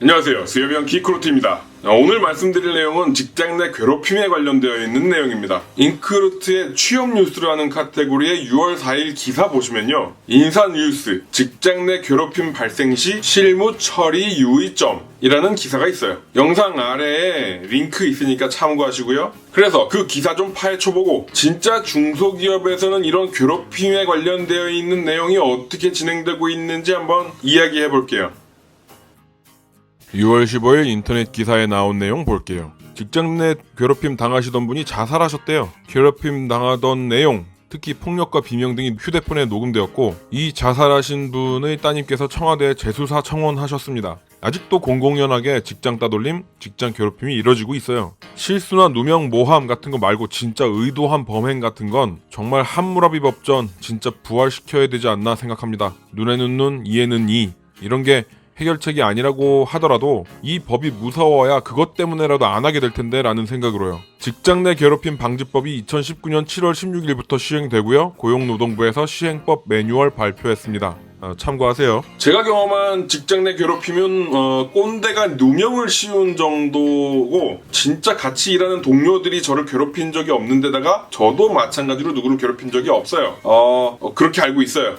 안녕하세요. 수협형 키크루트입니다. 오늘 말씀드릴 내용은 직장 내 괴롭힘에 관련되어 있는 내용입니다. 인크루트의 취업 뉴스라는 카테고리의 6월 4일 기사 보시면요. 인사 뉴스, 직장 내 괴롭힘 발생 시 실무 처리 유의점이라는 기사가 있어요. 영상 아래에 링크 있으니까 참고하시고요. 그래서 그 기사 좀 파헤쳐보고 진짜 중소기업에서는 이런 괴롭힘에 관련되어 있는 내용이 어떻게 진행되고 있는지 한번 이야기해 볼게요. 6월 15일 인터넷 기사에 나온 내용 볼게요. 직장 내 괴롭힘 당하시던 분이 자살하셨대요. 괴롭힘 당하던 내용, 특히 폭력과 비명 등이 휴대폰에 녹음되었고 이 자살하신 분의 따님께서 청와대에 재수사 청원하셨습니다. 아직도 공공연하게 직장 따돌림, 직장 괴롭힘이 이뤄지고 있어요. 실수나 누명, 모함 같은 거 말고 진짜 의도한 범행 같은 건 정말 함무라비 법전 진짜 부활시켜야 되지 않나 생각합니다. 눈에는 눈, 이에는 이, 이런 게 해결책이 아니라고 하더라도 이 법이 무서워야 그것 때문에라도 안 하게 될 텐데 라는 생각으로요. 직장 내 괴롭힘 방지법이 2019년 7월 16일부터 시행되고요. 고용노동부에서 시행법 매뉴얼 발표했습니다. 참고하세요. 제가 경험한 직장 내 괴롭힘은 꼰대가 누명을 씌운 정도고 진짜 같이 일하는 동료들이 저를 괴롭힌 적이 없는 데다가 저도 마찬가지로 누구를 괴롭힌 적이 없어요. 그렇게 알고 있어요.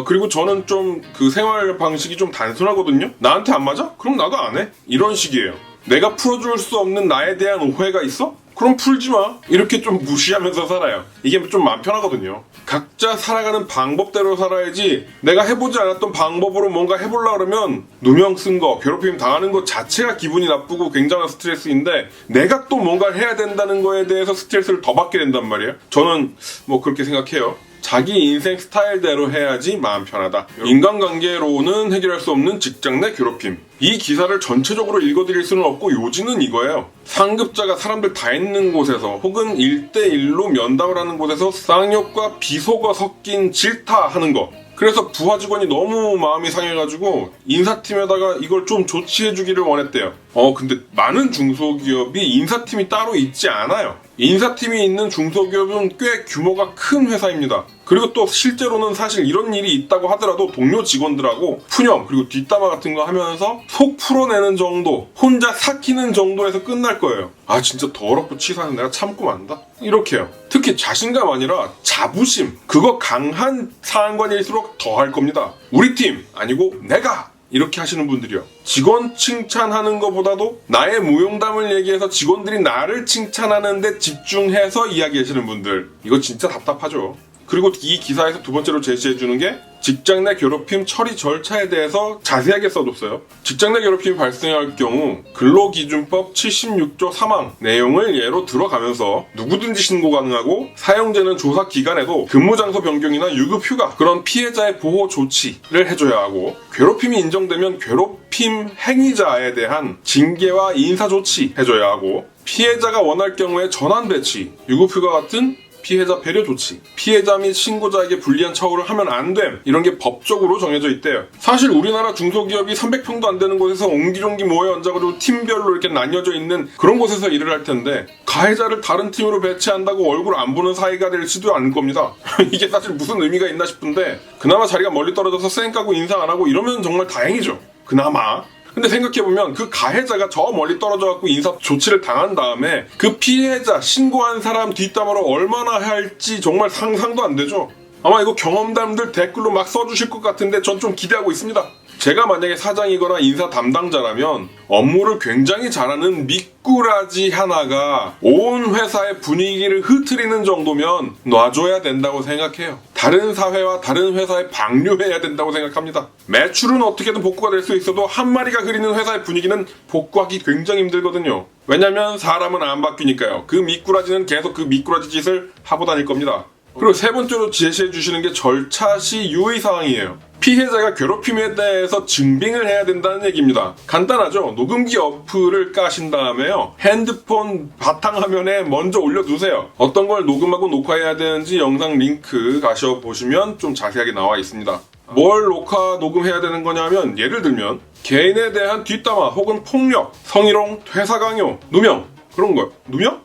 그리고 저는 좀 그 생활 방식이 좀 단순하거든요. 나한테 안 맞아? 그럼 나도 안 해. 이런 식이에요. 내가 풀어줄 수 없는 나에 대한 오해가 있어? 그럼 풀지 마. 이렇게 좀 무시하면서 살아요. 이게 좀 마음 편하거든요. 각자 살아가는 방법대로 살아야지 내가 해보지 않았던 방법으로 뭔가 해보려고 그러면 누명 쓴 거, 괴롭힘 당하는 것 자체가 기분이 나쁘고 굉장한 스트레스인데 내가 또 뭔가를 해야 된다는 거에 대해서 스트레스를 더 받게 된단 말이에요. 저는 뭐 그렇게 생각해요. 자기 인생 스타일대로 해야지 마음 편하다. 인간관계로는 해결할 수 없는 직장 내 괴롭힘. 이 기사를 전체적으로 읽어드릴 수는 없고 요지는 이거예요. 상급자가 사람들 다 있는 곳에서 혹은 1대1로 면담을 하는 곳에서 쌍욕과 비속어 섞인 질타하는 거. 그래서 부하 직원이 너무 마음이 상해가지고 인사팀에다가 이걸 좀 조치해주기를 원했대요. 근데 많은 중소기업이 인사팀이 따로 있지 않아요. 인사팀이 있는 중소기업은 꽤 규모가 큰 회사입니다. 그리고 또 실제로는 사실 이런 일이 있다고 하더라도 동료 직원들하고 푸념 그리고 뒷담화 같은 거 하면서 속 풀어내는 정도, 혼자 삭히는 정도에서 끝날 거예요. 진짜 더럽고 치사해서 내가 참고 만다? 이렇게요. 특히 자신감 아니라 자부심, 그거 강한 상관일수록 더 할 겁니다. 우리 팀 아니고 내가! 이렇게 하시는 분들이요. 직원 칭찬하는 것보다도 나의 무용담을 얘기해서 직원들이 나를 칭찬하는데 집중해서 이야기하시는 분들. 이거 진짜 답답하죠. 그리고 이 기사에서 두 번째로 제시해주는 게 직장 내 괴롭힘 처리 절차에 대해서 자세하게 써줬어요. 직장 내 괴롭힘이 발생할 경우 근로기준법 76조 3항 내용을 예로 들어가면서 누구든지 신고 가능하고 사용자는 조사 기간에도 근무장소 변경이나 유급휴가 그런 피해자의 보호 조치를 해줘야 하고 괴롭힘이 인정되면 괴롭힘 행위자에 대한 징계와 인사조치 해줘야 하고 피해자가 원할 경우에 전환 배치, 유급휴가 같은 피해자 배려 조치, 피해자 및 신고자에게 불리한 처우를 하면 안 됨, 이런 게 법적으로 정해져 있대요. 사실 우리나라 중소기업이 300평도 안 되는 곳에서 옹기종기 모여 앉아가지고 팀별로 이렇게 나뉘어져 있는 그런 곳에서 일을 할 텐데 가해자를 다른 팀으로 배치한다고 얼굴 안 보는 사이가 될지도 않을 겁니다. 이게 사실 무슨 의미가 있나 싶은데 그나마 자리가 멀리 떨어져서 쌩 까고 인사 안 하고 이러면 정말 다행이죠. 그나마. 근데 생각해보면 그 가해자가 저 멀리 떨어져갖고 인사 조치를 당한 다음에 그 피해자, 신고한 사람 뒷담화로 얼마나 할지 정말 상상도 안 되죠. 아마 이거 경험담들 댓글로 막 써주실 것 같은데 전 좀 기대하고 있습니다. 제가 만약에 사장이거나 인사 담당자라면 업무를 굉장히 잘하는 미꾸라지 하나가 온 회사의 분위기를 흐트리는 정도면 놔줘야 된다고 생각해요. 다른 사회와 다른 회사에 방류해야 된다고 생각합니다. 매출은 어떻게든 복구가 될 수 있어도 한 마리가 그리는 회사의 분위기는 복구하기 굉장히 힘들거든요. 왜냐면 사람은 안 바뀌니까요. 그 미꾸라지는 계속 그 미꾸라지 짓을 하고 다닐 겁니다. 그리고 세 번째로 제시해 주시는 게 절차 시 유의사항이에요. 피해자가 괴롭힘에 대해서 증빙을 해야 된다는 얘기입니다. 간단하죠. 녹음기 어플을 까신 다음에요. 핸드폰 바탕화면에 먼저 올려두세요. 어떤 걸 녹음하고 녹화해야 되는지 영상 링크 가셔보시면 좀 자세하게 나와 있습니다. 뭘 녹음해야 되는 거냐면 예를 들면 개인에 대한 뒷담화 혹은 폭력, 성희롱, 퇴사 강요, 누명 그런 거요. 누명?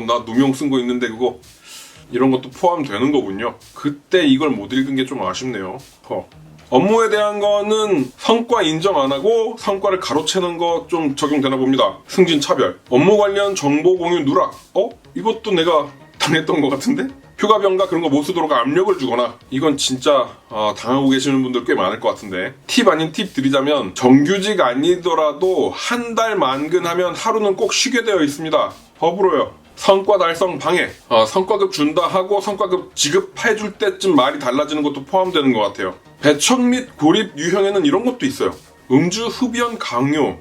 나 누명 쓴 거 있는데 그거 이런 것도 포함되는 거군요. 그때 이걸 못 읽은 게 좀 아쉽네요. 업무에 대한 거는 성과 인정 안 하고 성과를 가로채는 거 좀 적용되나 봅니다. 승진 차별. 업무 관련 정보 공유 누락. 이것도 내가 당했던 것 같은데? 휴가 병가 그런 거 못 쓰도록 압력을 주거나, 이건 진짜 당하고 계시는 분들 꽤 많을 것 같은데, 팁 아닌 팁 드리자면 정규직 아니더라도 한 달 만근하면 하루는 꼭 쉬게 되어 있습니다. 법으로요. 성과 달성 방해, 성과급 준다 하고 성과급 지급해줄 때쯤 말이 달라지는 것도 포함되는 것 같아요. 배척 및 고립 유형에는 이런 것도 있어요. 음주 흡연 강요.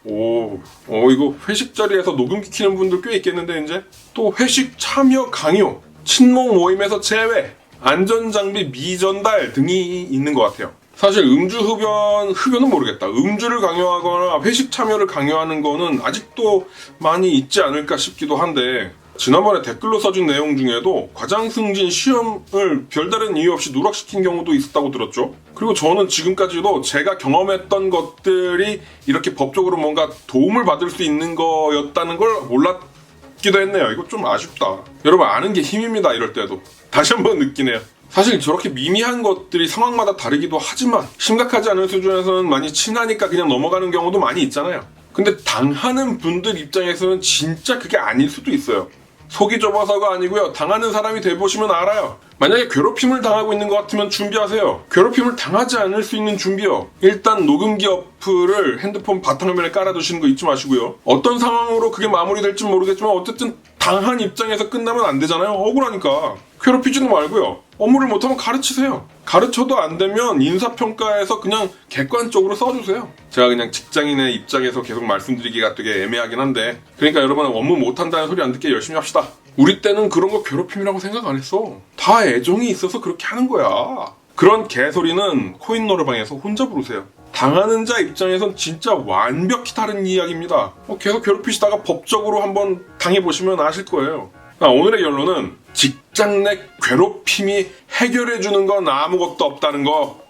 이거 회식 자리에서 녹음기 키는 분들 꽤 있겠는데, 이제 또 회식 참여 강요, 친목 모임에서 제외, 안전장비 미전달 등이 있는 것 같아요. 사실 음주 흡연은 모르겠다. 음주를 강요하거나 회식 참여를 강요하는 거는 아직도 많이 있지 않을까 싶기도 한데, 지난번에 댓글로 써준 내용 중에도 과장 승진 시험을 별다른 이유 없이 누락시킨 경우도 있었다고 들었죠. 그리고 저는 지금까지도 제가 경험했던 것들이 이렇게 법적으로 뭔가 도움을 받을 수 있는 거였다는 걸 몰랐기도 했네요. 이거 좀 아쉽다. 여러분, 아는 게 힘입니다. 이럴 때도 다시 한번 느끼네요. 사실 저렇게 미미한 것들이 상황마다 다르기도 하지만 심각하지 않은 수준에서는 많이 친하니까 그냥 넘어가는 경우도 많이 있잖아요. 근데 당하는 분들 입장에서는 진짜 그게 아닐 수도 있어요. 속이 좁아서가 아니고요. 당하는 사람이 돼보시면 알아요. 만약에 괴롭힘을 당하고 있는 것 같으면 준비하세요. 괴롭힘을 당하지 않을 수 있는 준비요. 일단 녹음기 어플을 핸드폰 바탕화면에 깔아두시는 거 잊지 마시고요. 어떤 상황으로 그게 마무리될지 모르겠지만 어쨌든 당한 입장에서 끝나면 안 되잖아요. 억울하니까. 괴롭히지는 말고요. 업무를 못하면 가르치세요. 가르쳐도 안 되면 인사평가에서 그냥 객관적으로 써주세요. 제가 그냥 직장인의 입장에서 계속 말씀드리기가 되게 애매하긴 한데, 그러니까 여러분, 업무 못한다는 소리 안 듣게 열심히 합시다. 우리 때는 그런 거 괴롭힘이라고 생각 안 했어. 다 애정이 있어서 그렇게 하는 거야. 그런 개소리는 코인 노래방에서 혼자 부르세요. 당하는 자 입장에선 진짜 완벽히 다른 이야기입니다. 계속 괴롭히시다가 법적으로 한번 당해보시면 아실 거예요. 오늘의 결론은 직장 내 괴롭힘이 해결해주는 건 아무것도 없다는 거